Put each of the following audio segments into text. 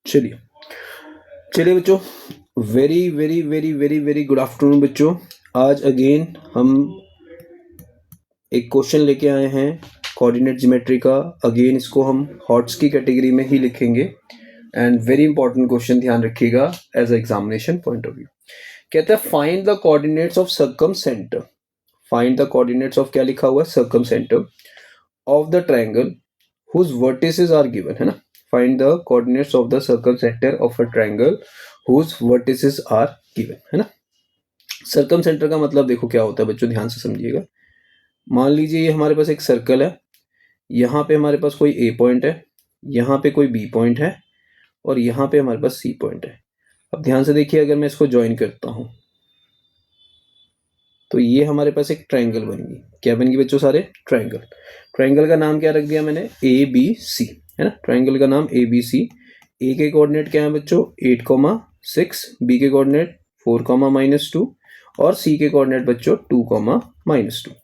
चलिए चलिए बच्चों, very very very very very good afternoon बच्चों। आज अगेन हम एक क्वेश्चन लेके आए हैं कोऑर्डिनेट ज्योमेट्री का। अगेन इसको हम हॉट्स की कैटेगरी में ही लिखेंगे एंड वेरी इंपॉर्टेंट क्वेश्चन, ध्यान रखिएगा as a examination point of view. कहता है find the coordinates of circumcentre. Find the coordinates of, क्या लिखा हुआ है, circumcentre of the triangle whose vertices are given, है ना। Find the coordinates of the circumcenter of a triangle whose vertices are given, है ना। Circum centre का मतलब देखो क्या होता है बच्चों, ध्यान से समझिएगा। मान लीजिए ये हमारे पास एक सर्कल है, यहाँ पे हमारे पास कोई ए पॉइंट है, यहाँ पे कोई बी पॉइंट है और यहाँ पे हमारे पास सी पॉइंट है। अब ध्यान से देखिए, अगर मैं इसको ज्वाइन करता हूँ तो ये हमारे पास एक ट्रायंगल बन गई। क्या बन गई बच्चों? सारे ट्रायंगल। ट्रायंगल का नाम क्या रख दिया मैंने? ए बी सी, है ना। ट्रायंगल का नाम ए बी सी। ए के कोऑर्डिनेट क्या है बच्चों? 8,6, बी के कोऑर्डिनेट 4,-2 और सी के कोऑर्डिनेट बच्चों 2,-2।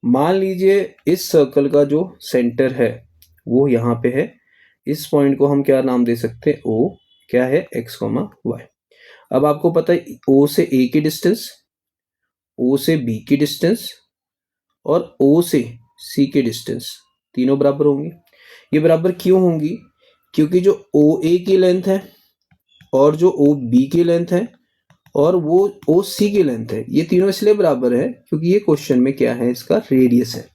मान लीजिए इस सर्कल का जो सेंटर है वो यहाँ पे है। इस पॉइंट को हम क्या नाम दे सकते हैं? ओ। क्या है? x, y। अब आपको पता है ओ से ए की डिस्टेंस, ओ से बी की डिस्टेंस और ओ से सी की डिस्टेंस तीनों बराबर होंगी। ये बराबर क्यों होंगी? क्योंकि जो ओ ए की लेंथ है और जो ओ बी की लेंथ है और वो ओ सी की लेंथ है, ये तीनों इसलिए बराबर है क्योंकि ये क्वेश्चन में क्या है? इसका रेडियस है।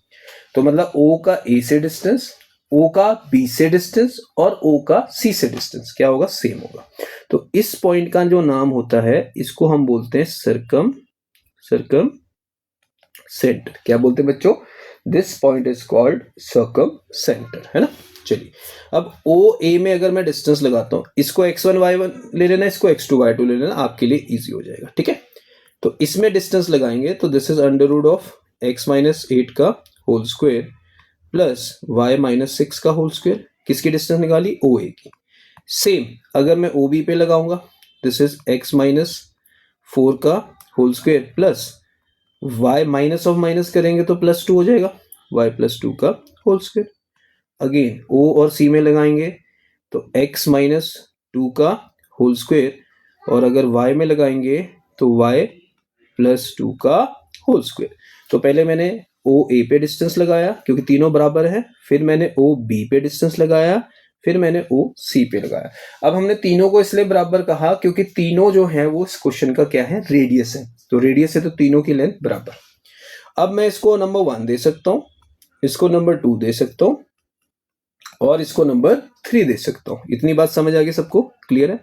तो मतलब ओ का ए से डिस्टेंस, ओ का बी से डिस्टेंस और ओ का सी से डिस्टेंस क्या होगा? सेम होगा। तो इस पॉइंट का जो नाम होता है इसको हम बोलते हैं सर्कम सेंटर। क्या बोलते हैं बच्चों? This point is called circum centre, है ना। चलिए, अब ओ ए में अगर मैं डिस्टेंस लगाता हूं, इसको x1 y1 ले लेना, इसको x2 y2 ले लेना, आपके लिए इजी हो जाएगा, ठीक है। तो इसमें डिस्टेंस लगाएंगे तो this is under root of x-8 का होल स्क्वायर प्लस y-6 का होल स्क्वायर। किसकी डिस्टेंस निकाली? ओ ए की। सेम अगर मैं ओ बी पे लगाऊंगा, दिस इज x-4 का whole square plus y minus of minus करेंगे तो +2 हो जाएगा, y+2 का होल स्क्वायर। अगेन o और c में लगाएंगे तो x-2 का होल स्क्वायर और अगर y में लगाएंगे तो y+2 का होल स्क्वायर। तो पहले मैंने o a पे डिस्टेंस लगाया क्योंकि तीनों बराबर है, फिर मैंने o b पे डिस्टेंस लगाया, फिर मैंने o c पे लगाया। अब हमने तीनों को इसलिए बराबर कहा क्योंकि तीनों जो है वो इस क्वेश्चन का क्या है? रेडियस है। तो रेडियस है तो तीनों की लेंथ बराबर। अब मैं इसको नंबर 1 दे सकता हूं, इसको नंबर 2 दे सकता हूं और इसको नंबर 3 दे सकता हूं। इतनी बात समझ आ गई सबको? क्लियर है।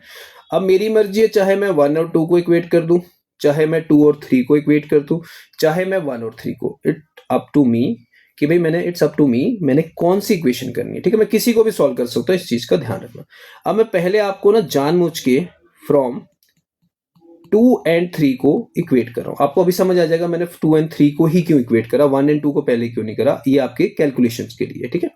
अब मेरी मर्जी है, चाहे मैं 1 और 2 को इक्वेट कर दूं, चाहे मैं 2 और 3 को इक्वेट कर दूं, चाहे मैं 1 और 3 को। इट अप टू मी कि भाई इट्स अप टू मी मैंने कौन सी इक्वेशन करनी है, ठीक है। मैं किसी को भी सॉल्व कर सकता हूं, इस चीज का ध्यान रखना। अब मैं पहले आपको ना जानबूझ के फ्रॉम 2 एंड 3 को इक्वेट कर रहा हूं। आपको अभी समझ आ जाएगा मैंने 2 एंड 3 को ही क्यों इक्वेट करा, 1 एंड 2 को पहले क्यों नहीं करा। ये आपके कैलकुलेशंस के लिए, ठीक है।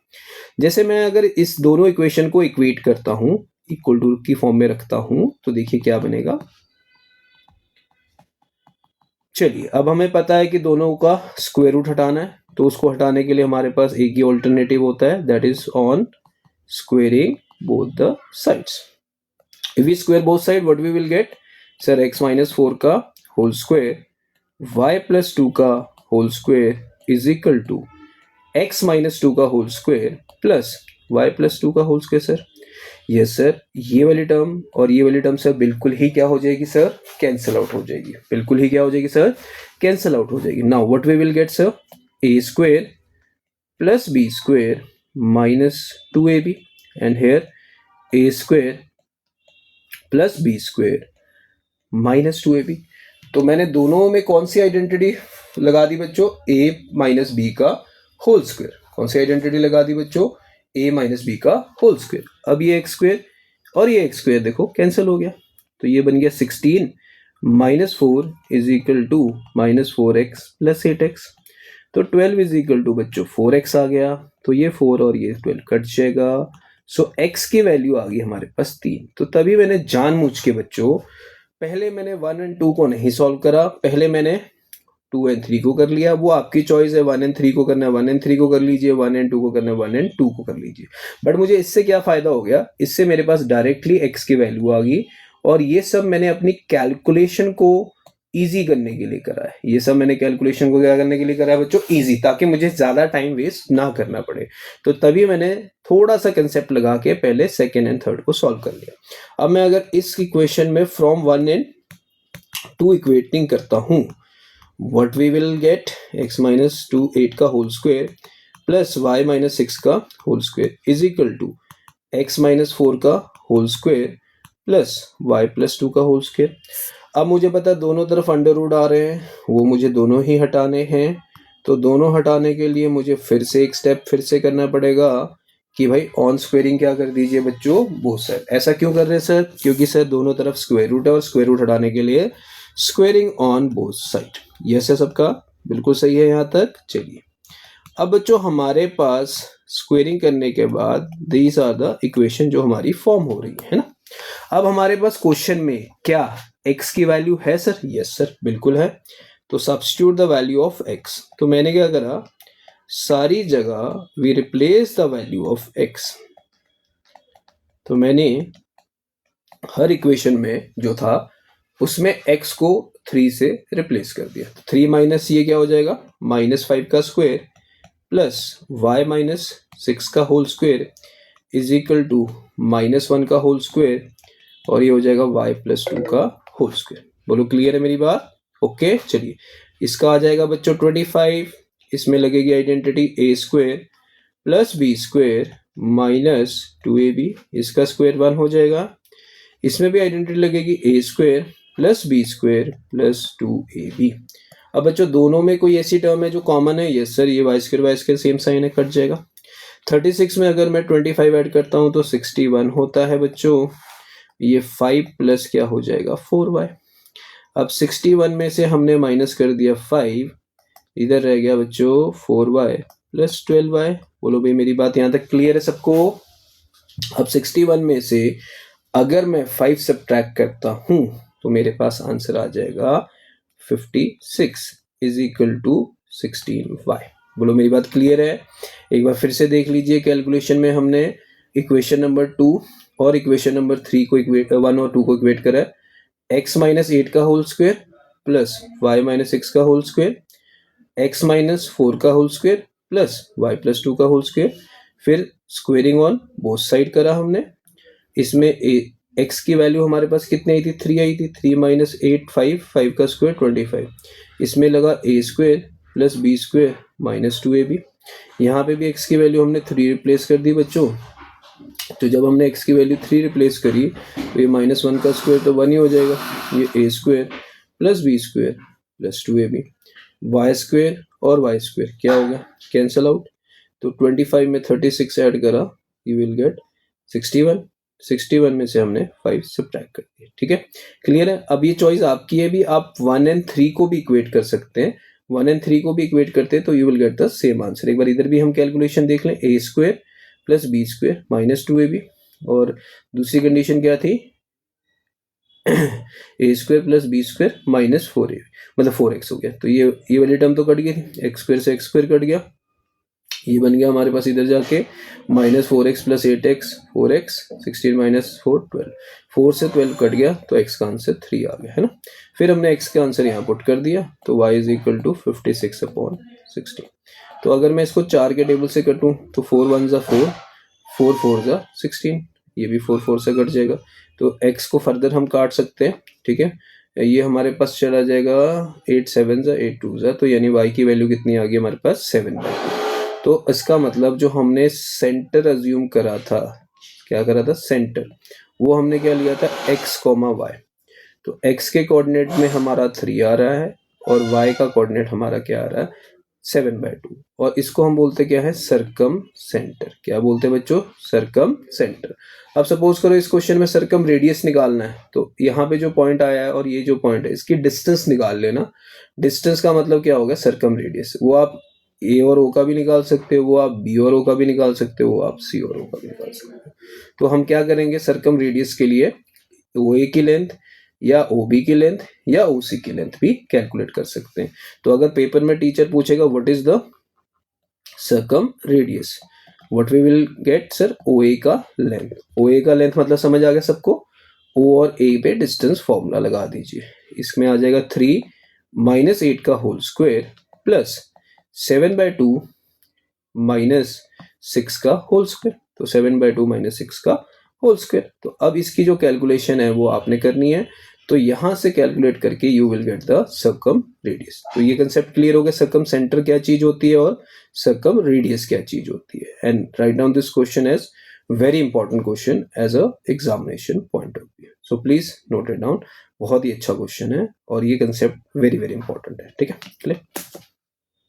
जैसे मैं अगर इस दोनों इक्वेशन को इक्वेट करता हूं, इक्वल टू की फॉर्म में रखता हूं, तो देखिए क्या बनेगा। चलिए, अब हमें पता है कि दोनों का स्क्वायर रूट हटाना है, तो उसको हटाने के लिए हमारे पास एक ही ऑल्टरनेटिव होता है, that is on squaring both the sides. If we square both side what we will get? Sir x-4 का होल स्क्वायर y+2 का whole square is equal to x-2 का होल स्क्वायर प्लस y+2 का whole square. Sir yes sir, ये वाली term और ये वाली term sir बिल्कुल ही क्या हो जाएगी सर? कैंसिल आउट हो जाएगी। बिल्कुल ही क्या हो जाएगी सर? कैंसिल आउट हो जाएगी। Now what we will get sir? a square plus b square -2ab and here a square plus b square -2ab। तो मैंने दोनों में कौन सी आइडेंटिटी लगा दी बच्चों? a माइनस बी का होल स्क्वायर। कौन सी आइडेंटिटी लगा दी बच्चों? a माइनस बी का होल स्क्वायर। अब ये x स्क्वायर और ये x स्क्वायर देखो कैंसिल हो गया, तो ये बन गया 16 -4 is equal to -4x plus 8x। तो 12 इज इक्वल टू बच्चों 4x आ गया, तो ये 4 और ये 12 कट जाएगा। सो x की वैल्यू आ गई हमारे पास 3। तो तभी मैंने जानबूझ के बच्चों पहले मैंने 1 एंड 2 को नहीं सॉल्व करा, पहले मैंने 2 एंड 3 को कर लिया। वो आपकी चॉइस है, 1 एंड 3 को करना है 1 एंड 3 को कर लीजिए, 1 एंड 2 को करना है 1 एंड 2 को कर लीजिए। बट मुझे इससे क्या फायदा हो गया, इससे मेरे पास डायरेक्टली x की वैल्यू आ गई, और ये सब मैंने अपनी कैलकुलेशन को इजी करने के लिए करा है। ये सब मैंने कैलकुलेशन को क्या करने के लिए करा है बच्चों, इजी, ताकि मुझे ज्यादा टाइम वेस्ट ना करना पड़े। तो तभी मैंने थोड़ा सा कंसेप्ट लगा के पहले सेकेंड एंड थर्ड को सॉल्व कर लिया। अब मैं अगर इस इक्वेशन में फ्रॉम 1 एंड 2 इक्वेटिंग करता हूं, what we will get, x minus 2 8 का whole square plus y minus 6 का whole square is equal to x minus 4 का whole square plus y plus 2 का होल स्क्वायर। अब मुझे पता है दोनों तरफ अंडर रूट आ रहे हैं, वो मुझे दोनों ही हटाने हैं। तो दोनों हटाने के लिए मुझे फिर से एक स्टेप फिर से करना पड़ेगा कि भाई ऑन स्क्वेयरिंग क्या कर दीजिए बच्चों, बोथ साइड। ऐसा क्यों कर रहे हैं सर, क्योंकि सर दोनों तरफ स्क्वायर रूट है और स्क्वायर रूट हटाने के लिए squaring on both side. Yes है सबका, बिल्कुल सही है यहाँ तक। चलिए अब बच्चों हमारे पास स्क्वेयरिंग करने के बाद दीज आर द इक्वेशन जो हमारी फॉर्म हो रही है ना। अब हमारे पास क्वेश्चन में क्या x की वैल्यू है सर, यस सर बिल्कुल है। तो substitute the value of x। तो मैंने क्या करा, सारी जगह वी replace the value of x। तो मैंने हर इक्वेशन में जो था उसमें x को 3 से रिप्लेस कर दिया। 3 माइनस ये क्या हो जाएगा, -5 का स्क्वायर प्लस y माइनस 6 का whole square is equal to -1 का होल स्क्वायर, और ये हो जाएगा y प्लस 2 का होल स्क्वायर। बोलो क्लियर है मेरी बात, ओके। चलिए इसका आ जाएगा बच्चों 25, इसमें लगेगी identity a square plus b square minus 2ab, इसका स्क्वायर 1 हो जाएगा। इसमें भी आइडेंटिटी लगेगी a square plus b square plus 2ab। अब बच्चों दोनों में कोई ऐसी टर्म है जो कॉमन है, यस सर, ये y स्क्वायर सेम साइन है, कट जाएगा। 36 में अगर मैं 25 ऐड करता हूं तो 61 होता है बच्चों। ये 5 प्लस क्या हो जाएगा 4y। अब 61 में से हमने माइनस कर दिया 5, इधर रह गया बच्चों 4y प्लस 12y। बोलो भाई मेरी बात यहाँ तक क्लियर है सबको। अब 61 में से अगर मैं 5 सब्ट्रैक्ट करता हूं तो मेरे पास आंसर आ जाएगा 56 इज इक्वल टू 16y। बोलो मेरी बात क्लियर है। एक बार फिर से देख लीजिए, कैलकुलेशन में हमने इक्वेशन नंबर 2 और इक्वेशन नंबर 3 को इक्वेट 1 और 2 को इक्वेट करा है। x माइनस 8 का whole square plus y minus 6 का होल स्क्वायर, x माइनस 4 का whole square plus y plus 2 का होल स्क्वायर, फिर स्क्वेयरिंग ऑन बोथ साइड करा हमने। इसमें x की वैल्यू हमारे पास कितनी आई थी, 3 आई थी। 3 माइनस 8 5 का स्क्वायर 25। इसमें लगा a square plus b square minus 2ab। यहाँ पे भी x की वैल्यू हमने 3 रिप्लेस कर दी बच्चों। तो जब हमने x की वैल्यू 3 रिप्लेस करी तो ये -1 का स्क्वायर तो 1 ही हो जाएगा। ये a square plus b square plus 2ab, y square और y स्क्वायर क्या हो गया, कैंसल आउट। तो 25 में 36 ऐड करा, यू विल गेट 61। 61 में से हमने 5 सब्ट्रैक्ट कर दिया। ठीक है, क्लियर है। अब ये चॉइस आपकी है, भी आप 1 एंड 3 को भी इक्वेट कर सकते हैं। 1 एंड 3 को भी इक्वेट करते हैं तो you will get the same answer. एक बार इधर भी हम कैलकुलेशन देख लें, a square plus b square minus 2ab, और दूसरी कंडीशन क्या थी, a square plus b square minus 4ab, मतलब 4x हो गया। तो ये वाली टर्म तो कट गई थी, x स्क्वायर से x स्क्वायर कट गया, ये बन गया हमारे पास इधर जाके -4x plus 8x 4x, 16 minus 4 12, 4 से 12 कट गया तो x का आंसर 3 आ गया है ना। फिर हमने x का आंसर यहाँ पुट कर दिया तो y इज इक्वल टू 56/16। तो अगर मैं इसको 4 के टेबल से कटूं तो 4 1 जा 4, 4 4 जा 16, ये भी 4 4 से कट जाएगा। तो x को फर्दर हम काट सकते हैं। ठीक है, ये हमारे पास चला जाएगा 8 7 जा 8 2 जा, तो यानी y की वैल्यू कितनी आ गई हमारे पास 7/2। तो इसका मतलब जो हमने सेंटर अज्यूम करा था, क्या करा था सेंटर, वो हमने क्या लिया था x, y। तो x के कोऑर्डिनेट में हमारा 3 आ रहा है और y का कोऑर्डिनेट हमारा क्या आ रहा है 7/2, और इसको हम बोलते क्या है सर्कम सेंटर। क्या बोलते हैं बच्चों, सर्कम सेंटर। अब सपोज करो इस क्वेश्चन में सर्कम रेडियस निकालना है, तो यहाँ पे जो पॉइंट आया है और ये जो पॉइंट है इसकी डिस्टेंस निकाल लेना। डिस्टेंस का मतलब क्या होगा सर्कम रेडियस, वो आप a और o का भी निकाल सकते हो, वो आप b और o का भी निकाल सकते हो, वो आप c और o का भी निकाल सकते हो। तो हम क्या करेंगे सर्कम रेडियस के लिए, OA की लेंथ या OB की लेंथ या OC की लेंथ भी कैलकुलेट कर सकते हैं। तो अगर पेपर में टीचर पूछेगा what is the circumradius, what we will get sir, OA का लेंथ। OA का लेंथ मतलब समझ आ गया सबको, O और A पे डिस्टेंस फॉर्मूला लगा दीजिए। इसमें आ जाएगा 3 माइनस 8 का होल स्क्वायर प्लस 7/2 माइनस 6 का होल स्क्वायर। तो 7/2 माइनस 6 का होल स्क्वायर। तो अब इसकी जो कैलकुलेशन है वो आपने करनी है। तो यहां से कैलकुलेट करके you will get the circum radius. तो ये कंसेप्ट क्लियर हो गया, सर्कम सेंटर क्या चीज होती है और सर्कम रेडियस क्या चीज होती है। And write down this question as very important question as a examination point of view. So please note it down. बहुत ही अच्छा क्वेश्चन है और ये कंसेप्ट वेरी वेरी इंपॉर्टेंट है। ठीक है, क्लियर।